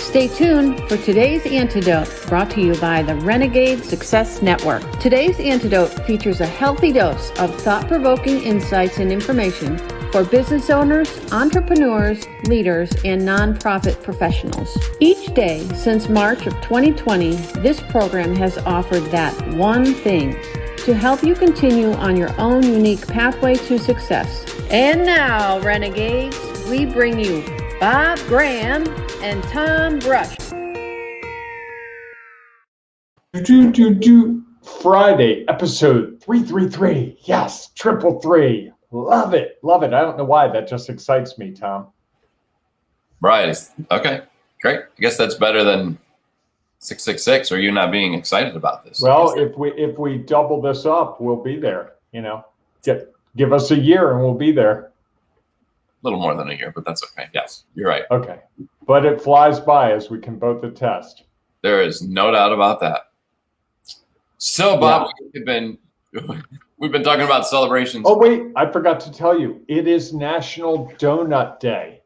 Stay tuned for today's Antidote, brought to you by the Renegade Success Network. Today's Antidote features a healthy dose of thought-provoking insights and information for business owners, entrepreneurs, leaders, and nonprofit professionals. Each day since March of 2020, this program has offered that one thing to help you continue on your own unique pathway to success. And now, Renegades, we bring you Bob Graham and Tom Brush. Friday, episode 333. Yes, 333. Love it. Love it. I don't know why. That just excites me, Tom. Right. Okay. Great. I guess that's better than 666. Or you not being excited about this? Well, if we double this up, we'll be there. You know, give us a year and we'll be there. A little more than a year, but that's okay. Yes, you're right. Okay. But it flies by, as we can both attest. There is no doubt about that. So, Bob, we've been talking about celebrations. Oh, wait, I forgot to tell you. It is National Donut Day.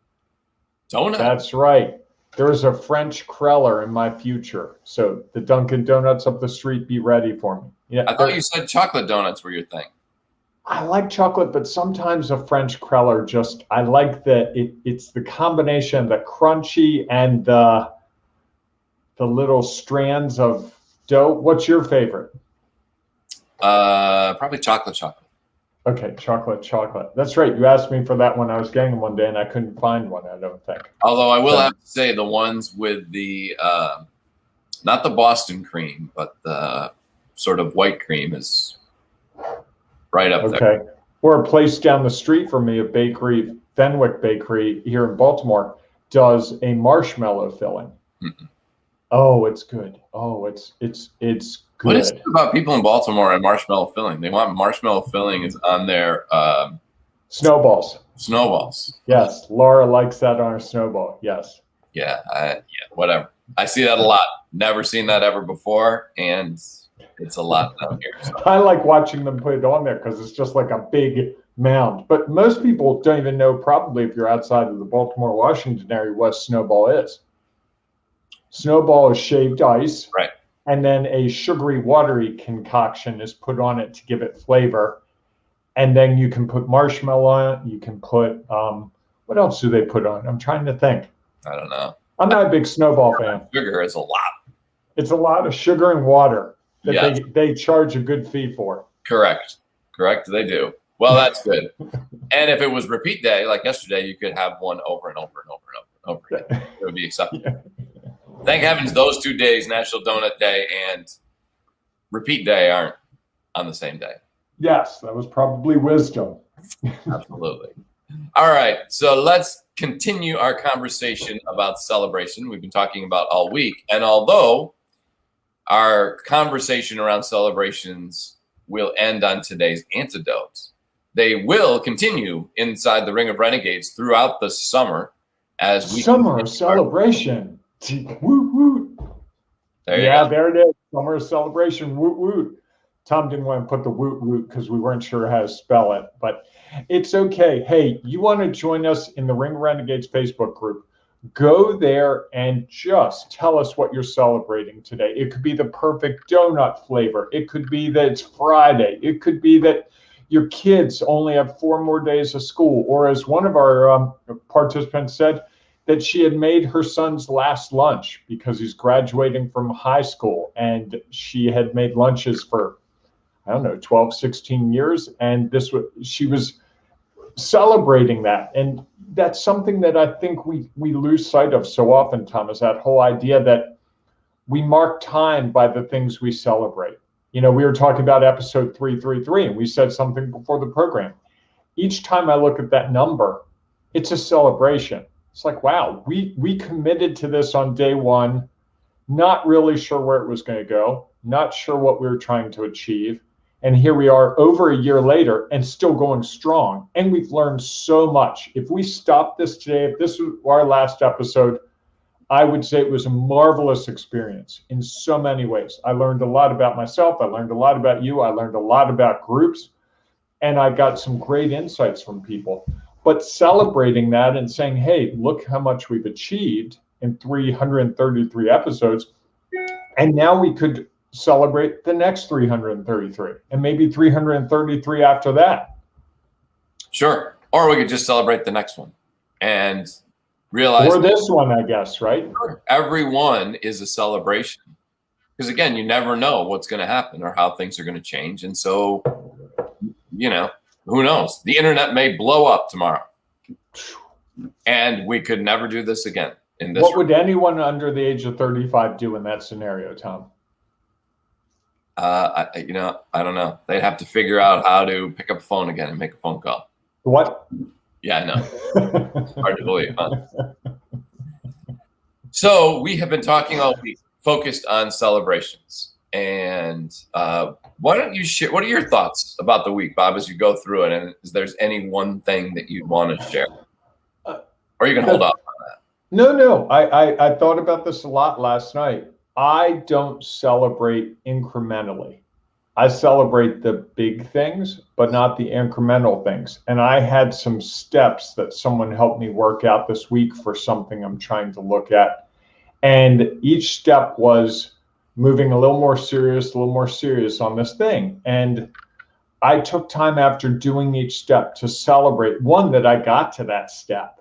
Donut? That's right. There's a French Kreller in my future. So the Dunkin' Donuts up the street, be ready for me. Yeah, I thought you said chocolate donuts were your thing. I like chocolate, but sometimes a French Kreller I like it's the combination of the crunchy and the little strands of dough. What's your favorite? Probably chocolate. Okay, chocolate. That's right. You asked me for that when I was getting one day, and I couldn't find one, I don't think. Although I will have to say the ones with the, not the Boston cream, but the sort of white cream is right up there. Okay. Or a place down the street from me, a bakery, Fenwick Bakery here in Baltimore, does a marshmallow filling. Mm-mm. Oh, it's good. Oh, it's good. What is it about people in Baltimore and marshmallow filling? They want marshmallow filling is on their snowballs. Snowballs. Yes, Laura likes that on her snowball. Yes. Yeah, whatever. I see that a lot. Never seen that ever before, and it's a lot down here. So. I like watching them put it on there because it's just like a big mound. But most people don't even know, probably if you're outside of the Baltimore, Washington area, what snowball is. Snowball is shaved ice. Right. And then a sugary, watery concoction is put on it to give it flavor. And then you can put marshmallow on it. You can put, what else do they put on? I'm trying to think. I don't know. I'm not a big snowball fan. Sugar is a lot. It's a lot of sugar and water that they charge a good fee for. Correct. They do. Well, that's good. And if it was repeat day, like yesterday, you could have one over and over and over and over again. It would be acceptable. Yeah. Thank heavens those 2 days, National Donut Day and repeat day, aren't on the same day. Yes, that was probably wisdom. Absolutely. All right, so let's continue our conversation about celebration. We've been talking about all week. And although our conversation around celebrations will end on today's Antidote, they will continue inside the Ring of Renegades throughout the summer as we summer celebration. Woot woot. There it is. Summer celebration. Woot woot. Tom didn't want to put the woot woot because we weren't sure how to spell it, but it's okay. Hey, you want to join us in the Ring Renegades Facebook group? Go there and just tell us what you're celebrating today. It could be the perfect donut flavor. It could be that it's Friday. It could be that your kids only have 4 more days of school, or as one of our participants said, that she had made her son's last lunch because he's graduating from high school, and she had made lunches for, 12, 16 years. And she was celebrating that. And that's something that I think we lose sight of so often, Tom, is that whole idea that we mark time by the things we celebrate. We were talking about episode 333, and we said something before the program. Each time I look at that number, it's a celebration. It's like, wow, we committed to this on day one, not really sure where it was going to go, not sure what we were trying to achieve. And here we are over a year later and still going strong. And we've learned so much. If we stop this today, if this was our last episode, I would say it was a marvelous experience in so many ways. I learned a lot about myself. I learned a lot about you. I learned a lot about groups. And I got some great insights from people. But celebrating that and saying, hey, look how much we've achieved in 333 episodes. And now we could celebrate the next 333 and maybe 333 after that. Sure. Or we could just celebrate the next one and realize. Or this one, I guess, right? Every one is a celebration. Because again, you never know what's going to happen or how things are going to change. And so, you know, who knows? The internet may blow up tomorrow. And we could never do this again. In this What would anyone under the age of 35 do in that scenario, Tom? I don't know. They'd have to figure out how to pick up a phone again and make a phone call. What? Yeah, I know. Hard to believe, huh? So we have been talking all week, focused on celebrations. And why don't you share? What are your thoughts about the week, Bob, as you go through it? And is there's any one thing that you'd want to share? Or you can hold off on that? No. I thought about this a lot last night. I don't celebrate incrementally. I celebrate the big things, but not the incremental things. And I had some steps that someone helped me work out this week for something I'm trying to look at. And each step was moving a little more serious on this thing. And I took time after doing each step to celebrate, one, that I got to that step,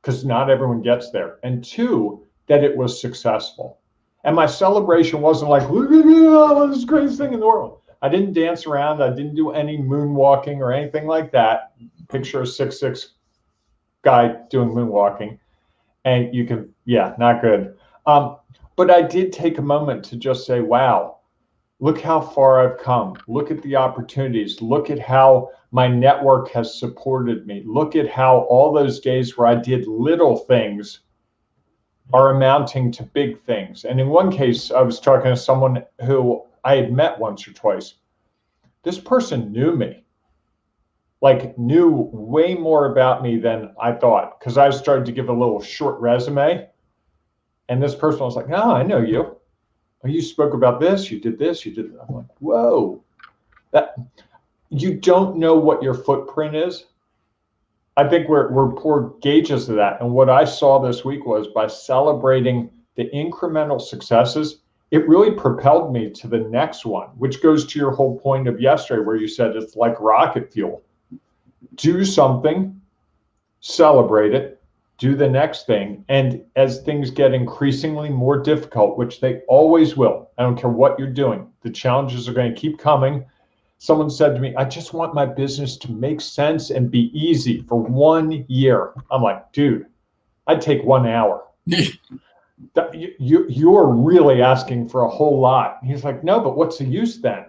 because not everyone gets there. And two, that it was successful. And my celebration wasn't like, look at me, oh, this is the greatest thing in the world. I didn't dance around. I didn't do any moonwalking or anything like that. Picture a 6'6" guy doing moonwalking. And you can, not good. But I did take a moment to just say, wow, look how far I've come. Look at the opportunities. Look at how my network has supported me. Look at how all those days where I did little things are amounting to big things. And in one case, I was talking to someone who I had met once or twice. This person knew me, like knew way more about me than I thought, because I started to give a little short resume. And this person was like, no, I know you. Oh, you spoke about this, you did this, you did that. I'm like, whoa. That you don't know what your footprint is. I think we're poor gauges of that. And what I saw this week was, by celebrating the incremental successes, it really propelled me to the next one, which goes to your whole point of yesterday, where you said it's like rocket fuel. Do something, celebrate it, do the next thing. And as things get increasingly more difficult, which they always will, I don't care what you're doing, the challenges are going to keep coming. Someone said to me, I just want my business to make sense and be easy for 1 year. I'm like, dude, I'd take 1 hour. You're really asking for a whole lot. He's like, no, but what's the use then?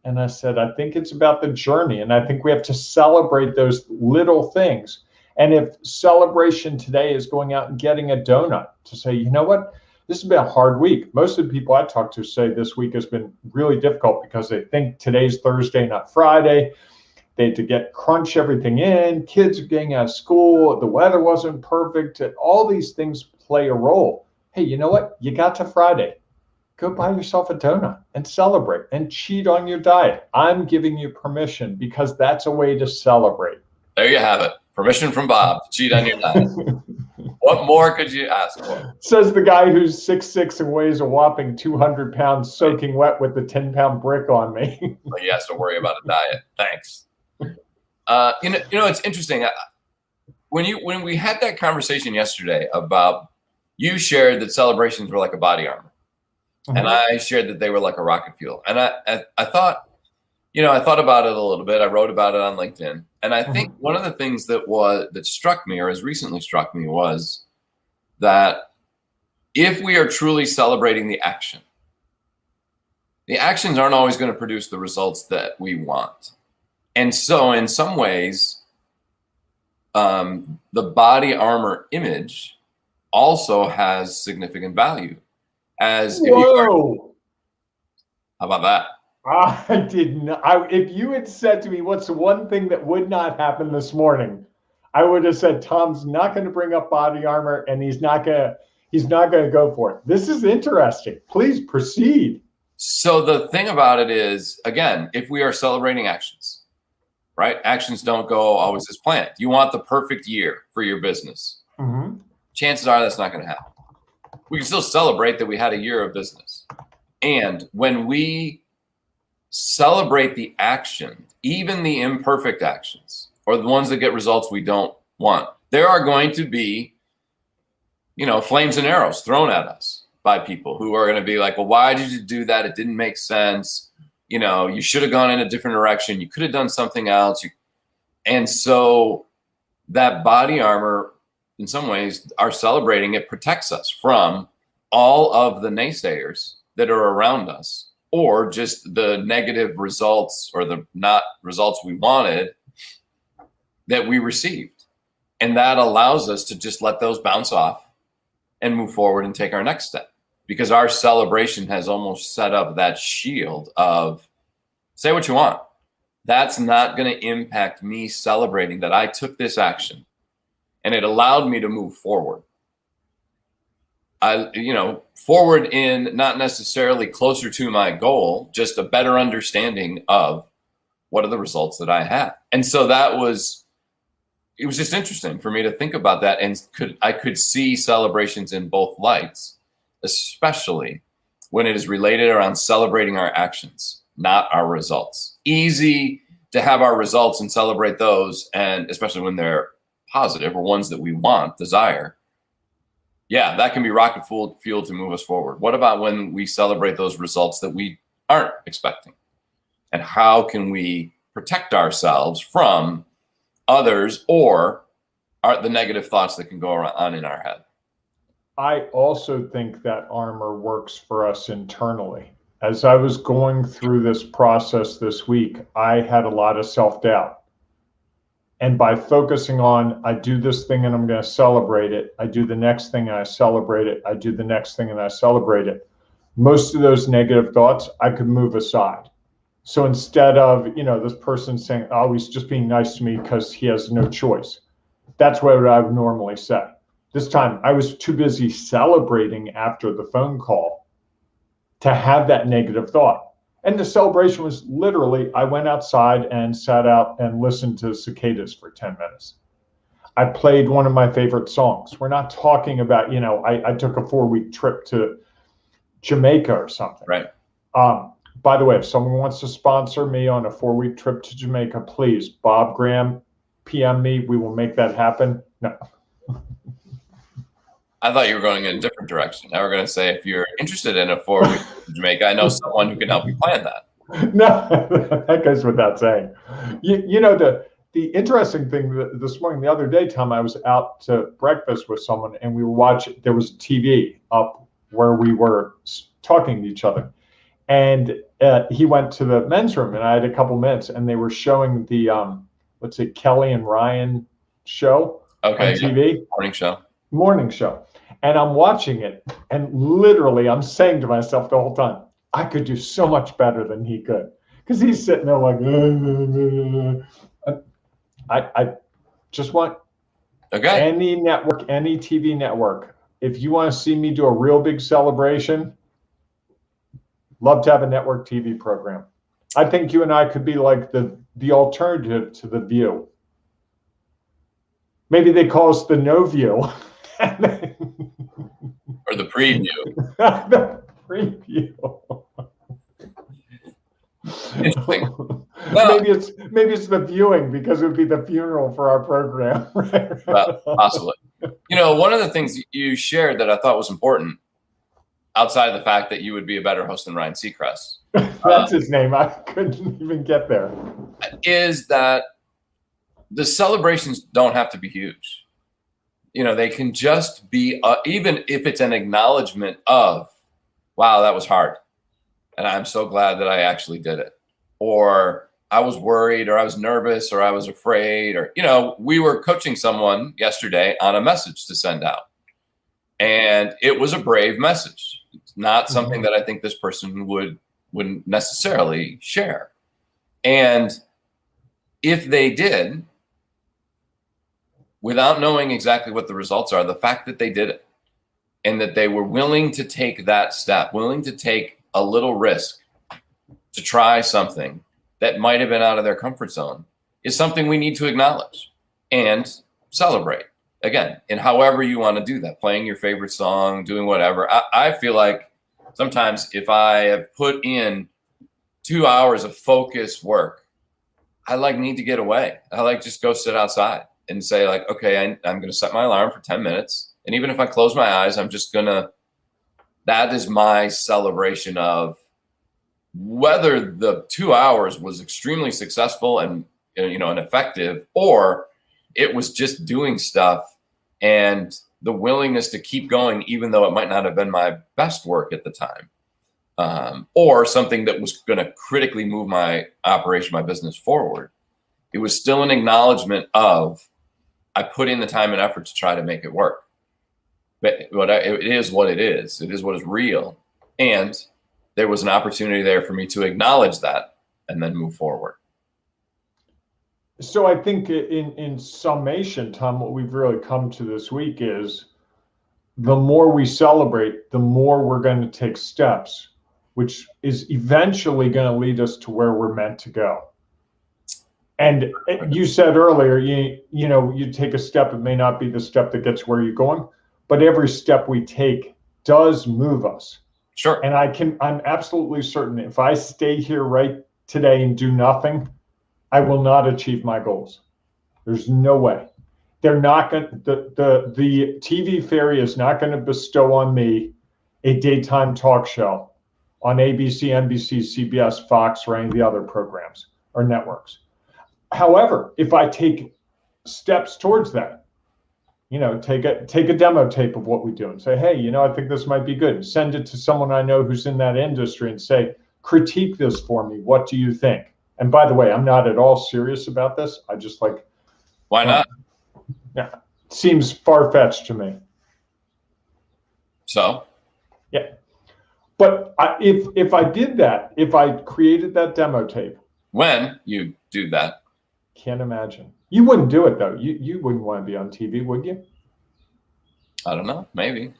And I said, I think it's about the journey. And I think we have to celebrate those little things. And if celebration today is going out and getting a donut, to say, you know what? This has been a hard week. Most of the people I talk to say this week has been really difficult because they think today's Thursday, not Friday. They had to crunch everything in. Kids are getting out of school. The weather wasn't perfect. All these things play a role. Hey, you know what? You got to Friday. Go buy yourself a donut and celebrate and cheat on your diet. I'm giving you permission, because that's a way to celebrate. There you have it. Permission from Bob to cheat on your diet. What more could you ask for? Says the guy who's 6'6" and weighs a whopping 200 pounds, soaking wet with the 10-pound brick on me. He has to worry about a diet. Thanks. It's interesting. When we had that conversation yesterday about, you shared that celebrations were like a body armor, and I shared that they were like a rocket fuel. And I thought, I thought about it a little bit. I wrote about it on LinkedIn. And I think one of the things that struck me, or has recently struck me, was that if we are truly celebrating the actions aren't always going to produce the results that we want. And so in some ways, the body armor image also has significant value. How about that? I did not. If you had said to me, what's the one thing that would not happen this morning, I would have said, Tom's not going to bring up body armor, and he's not going to go for it. This is interesting. Please proceed. So the thing about it is, again, if we are celebrating actions, right? Actions don't go always as planned. You want the perfect year for your business. chances are that's not going to happen. We can still celebrate that we had a year of business. And when we celebrate the action, even the imperfect actions, or the ones that get results we don't want, there are going to be, flames and arrows thrown at us by people who are going to be like, well, why did you do that? It didn't make sense. You should have gone in a different direction. You could have done something else. And so that body armor, in some ways, our celebrating it protects us from all of the naysayers that are around us, or just the negative results or the not results we wanted that we received. And that allows us to just let those bounce off and move forward and take our next step, because our celebration has almost set up that shield of say what you want. That's not going to impact me celebrating that I took this action and it allowed me to move forward. Forward in not necessarily closer to my goal, just a better understanding of what are the results that I had. And so it was just interesting for me to think about that. And I could see celebrations in both lights, especially when it is related around celebrating our actions, not our results. Easy to have our results and celebrate those, and especially when they're positive or ones that we want, desire. Yeah, that can be rocket fuel to move us forward. What about when we celebrate those results that we aren't expecting? And how can we protect ourselves from others or the negative thoughts that can go on in our head? I also think that armor works for us internally. As I was going through this process this week, I had a lot of self-doubt. And by focusing on, I do this thing and I'm going to celebrate it, I do the next thing and I celebrate it, I do the next thing and I celebrate it, most of those negative thoughts I could move aside. So instead of, this person saying, oh, he's just being nice to me because he has no choice. That's what I would normally say. This time I was too busy celebrating after the phone call to have that negative thought. And the celebration was literally, I went outside and sat out and listened to cicadas for 10 minutes. I played one of my favorite songs. We're not talking about, I took a 4-week trip to Jamaica or something. Right. By the way, if someone wants to sponsor me on a 4-week trip to Jamaica, please, Bob Graham, PM me. We will make that happen. No. I thought you were going in a different direction. Now we're going to say, if you're interested in a 4-week to Jamaica, I know someone who can help you plan that. No, that goes without saying. The interesting thing this morning, the other day, Tom, I was out to breakfast with someone and we were watching, there was a TV up where we were talking to each other. And he went to the men's room and I had a couple minutes and they were showing the, Kelly and Ryan show on TV. Yeah. Morning show. And I'm watching it and literally I'm saying to myself the whole time, I could do so much better than he could. Because he's sitting there like, I just want any network, any TV network, if you want to see me do a real big celebration, love to have a network TV program. I think you and I could be like the alternative to The View. Maybe they call us the No View. Or the preview. The preview. Interesting. Maybe it's the viewing because it would be the funeral for our program. Right? Well, possibly. One of the things you shared that I thought was important, outside of the fact that you would be a better host than Ryan Seacrest. That's his name. I couldn't even get there. Is that the celebrations don't have to be huge. They can just be, even if it's an acknowledgement of, wow, that was hard. And I'm so glad that I actually did it. Or I was worried, or I was nervous, or I was afraid, or, we were coaching someone yesterday on a message to send out. And it was a brave message. It's not something that I think this person wouldn't necessarily share. And if they did, without knowing exactly what the results are, the fact that they did it and that they were willing to take that step, willing to take a little risk to try something that might have been out of their comfort zone is something we need to acknowledge and celebrate. again, in however you want to do that, playing your favorite song, doing whatever. I feel like sometimes if I have put in 2 hours of focused work, I need to get away. I just go sit outside and say okay, I'm going to set my alarm for 10 minutes. And even if I close my eyes, I'm just going to, that is my celebration of whether the 2 hours was extremely successful and, and effective, or it was just doing stuff and the willingness to keep going, even though it might not have been my best work at the time. Or something that was going to critically move my operation, my business forward. It was still an acknowledgement of, I put in the time and effort to try to make it work. But it is what it is. It is what is real. And there was an opportunity there for me to acknowledge that and then move forward. So I think in summation, Tom, what we've really come to this week is the more we celebrate, the more we're going to take steps, which is eventually going to lead us to where we're meant to go. And you said earlier, you take a step, it may not be the step that gets where you're going, but every step we take does move us. Sure. And I'm absolutely certain if I stay here right today and do nothing, I will not achieve my goals. There's no way. They're not going to, the TV fairy is not going to bestow on me a daytime talk show on ABC, NBC, CBS, Fox, or any of the other programs or networks. However, if I take steps towards that, take a demo tape of what we do and say, hey, I think this might be good. Send it to someone I know who's in that industry and say, critique this for me. What do you think? And by the way, I'm not at all serious about this. I just why not? Yeah, seems far-fetched to me. So? Yeah. But if I did that, if I created that demo tape. When you do that. Can't imagine. You wouldn't do it, though. You wouldn't want to be on TV, would you? I don't know. Maybe.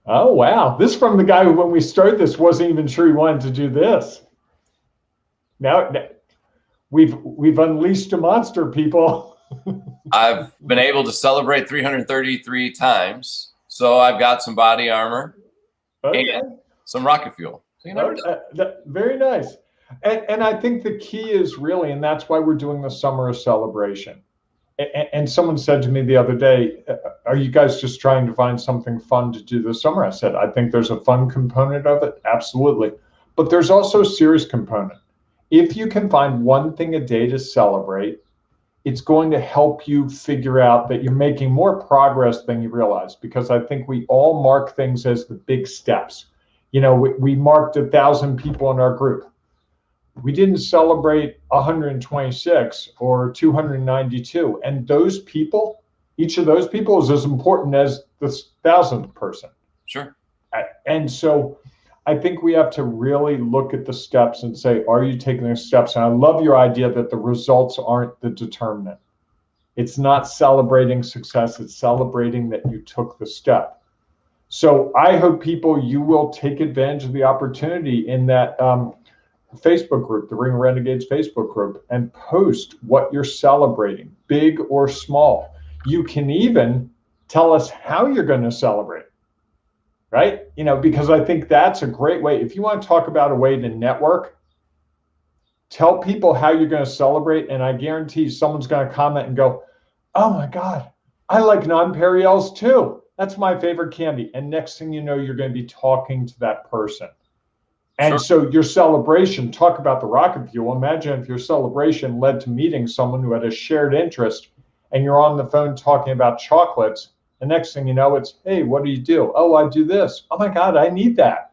Oh, wow. This from the guy who, when we started this, wasn't even sure he wanted to do this. Now we've unleashed a monster, people. I've been able to celebrate 333 times. So I've got some body armor and some rocket fuel. So you never know. Very nice. And I think the key is really, and that's why we're doing the summer of celebration. And someone said to me the other day, are you guys just trying to find something fun to do this summer? I said, I think there's a fun component of it. Absolutely. But there's also a serious component. If you can find one thing a day to celebrate, it's going to help you figure out that you're making more progress than you realize, because I think we all mark things as the big steps. We marked 1,000 people in our group. We didn't celebrate 126 or 292. And those people, each of those people is as important as the 1,000th person. Sure. And so I think we have to really look at the steps and say, are you taking the steps? And I love your idea that the results aren't the determinant. It's not celebrating success. It's celebrating that you took the step. So I hope you will take advantage of the opportunity in that Facebook group, the Ring Renegades Facebook group, and post what you're celebrating, big or small. You can even tell us how you're going to celebrate. Right? Because I think that's a great way. If you want to talk about a way to network, tell people how you're going to celebrate. And I guarantee someone's going to comment and go, oh my God, I like nonpareils too. That's my favorite candy. And next thing you know, you're going to be talking to that person. And Sure. So your celebration, talk about the rocket fuel. Imagine if your celebration led to meeting someone who had a shared interest and you're on the phone talking about chocolates. The next thing you know, it's, hey, what do you do? Oh, I do this. Oh my God, I need that.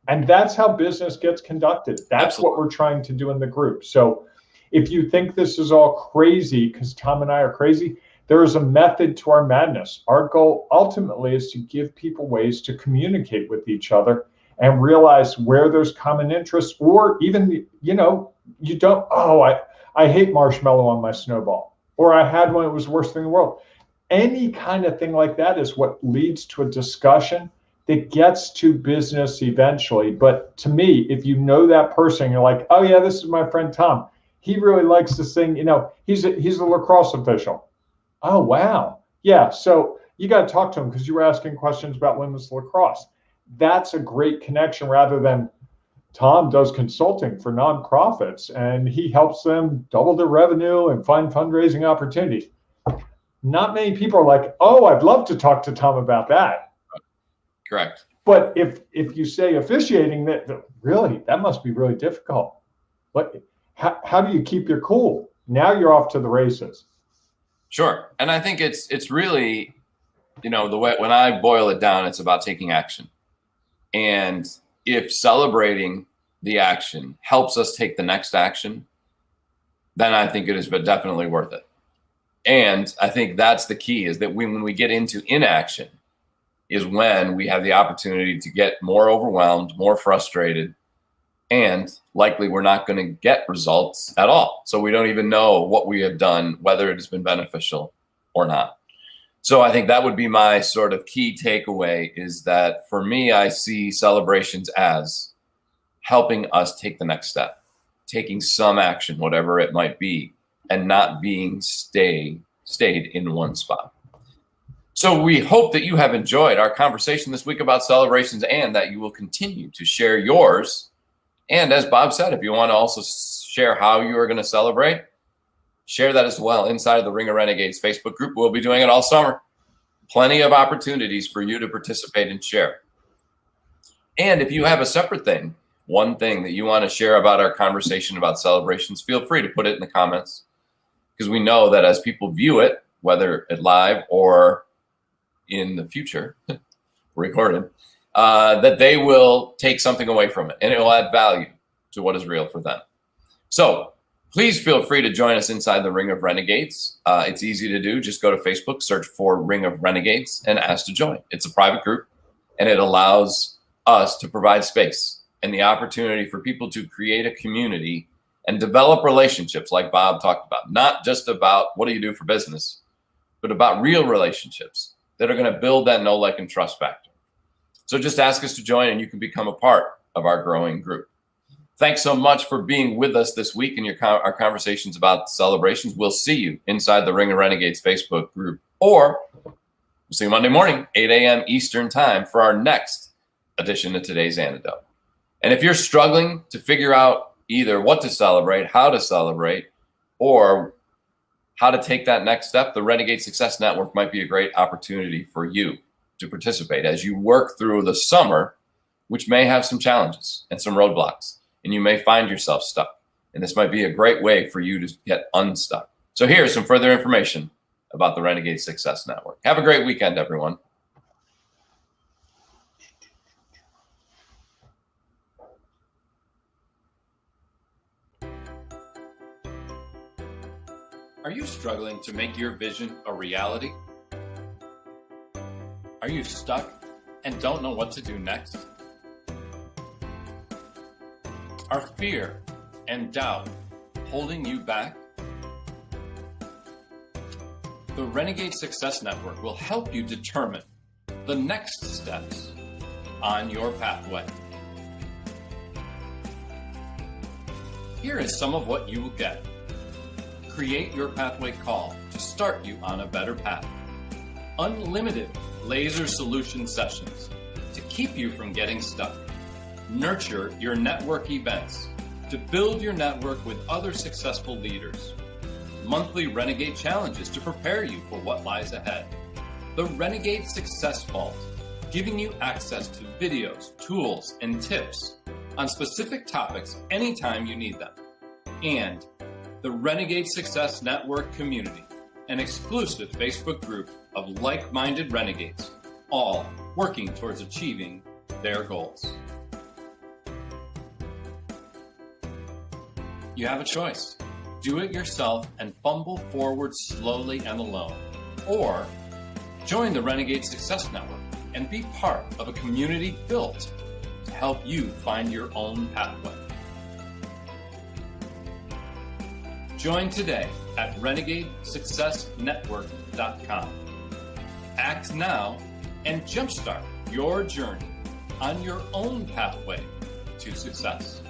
And that's how business gets conducted. That's Absolutely. What we're trying to do in the group. So if you think this is all crazy, because Tom and I are crazy, there is a method to our madness. Our goal ultimately is to give people ways to communicate with each other and realize where there's common interests, or even, you don't, I hate marshmallow on my snowball, or I had one, it was the worst thing in the world. Any kind of thing like that is what leads to a discussion that gets to business eventually. But to me, if you know that person, you're like, oh yeah, this is my friend Tom. He really likes to sing, he's a lacrosse official. Oh, wow. Yeah, so you got to talk to them because you were asking questions about women's lacrosse. That's a great connection rather than Tom does consulting for nonprofits and he helps them double their revenue and find fundraising opportunities. Not many people are like, oh, I'd love to talk to Tom about that. Correct. But if you say officiating, that really, that must be really difficult. But how do you keep your cool? Now you're off to the races. Sure. And I think it's really, the way, when I boil it down, it's about taking action. And if celebrating the action helps us take the next action, then I think it is definitely worth it. And I think that's the key, is that when we get into inaction is when we have the opportunity to get more overwhelmed, more frustrated, and likely we're not going to get results at all. So we don't even know what we have done, whether it has been beneficial or not. So I think that would be my sort of key takeaway, is that for me, I see celebrations as helping us take the next step, taking some action, whatever it might be, and not being stayed in one spot. So we hope that you have enjoyed our conversation this week about celebrations and that you will continue to share yours. And as Bob said, if you want to also share how you are going to celebrate, share that as well inside of the Ring of Renegades Facebook group. We'll be doing it all summer. Plenty of opportunities for you to participate and share. And if you have a separate thing, one thing that you want to share about our conversation about celebrations, feel free to put it in the comments, because we know that as people view it, whether it live or in the future, recorded, that they will take something away from it and it will add value to what is real for them. So please feel free to join us inside the Ring of Renegades. It's easy to do. Just go to Facebook, search for Ring of Renegades, and ask to join. It's a private group, and it allows us to provide space and the opportunity for people to create a community and develop relationships like Bob talked about. Not just about what do you do for business, but about real relationships that are going to build that know, like, and trust factor. So just ask us to join and you can become a part of our growing group. Thanks so much for being with us this week in our conversations about celebrations. We'll see you inside the Ring of Renegades Facebook group, or we'll see you Monday morning, 8 a.m. Eastern time, for our next edition of Today's Antidote. And if you're struggling to figure out either what to celebrate, how to celebrate, or how to take that next step, the Renegade Success Network might be a great opportunity for you to participate as you work through the summer, which may have some challenges and some roadblocks, and you may find yourself stuck. And this might be a great way for you to get unstuck. So here's some further information about the Renegade Success Network. Have a great weekend, everyone. Are you struggling to make your vision a reality? Are you stuck and don't know what to do next? Are fear and doubt holding you back? The Renegade Success Network will help you determine the next steps on your pathway. Here is some of what you will get. Create your pathway call to start you on a better path. Unlimited laser solution sessions to keep you from getting stuck. Nurture your network events to build your network with other successful leaders. Monthly Renegade challenges to prepare you for what lies ahead. The Renegade Success Vault, giving you access to videos, tools, and tips on specific topics anytime you need them. And the Renegade Success Network community, an exclusive Facebook group of like-minded renegades, all working towards achieving their goals. You have a choice. Do it yourself and fumble forward slowly and alone. Or join the Renegade Success Network and be part of a community built to help you find your own pathway. Join today at renegadesuccessnetwork.com. Act now and jumpstart your journey on your own pathway to success.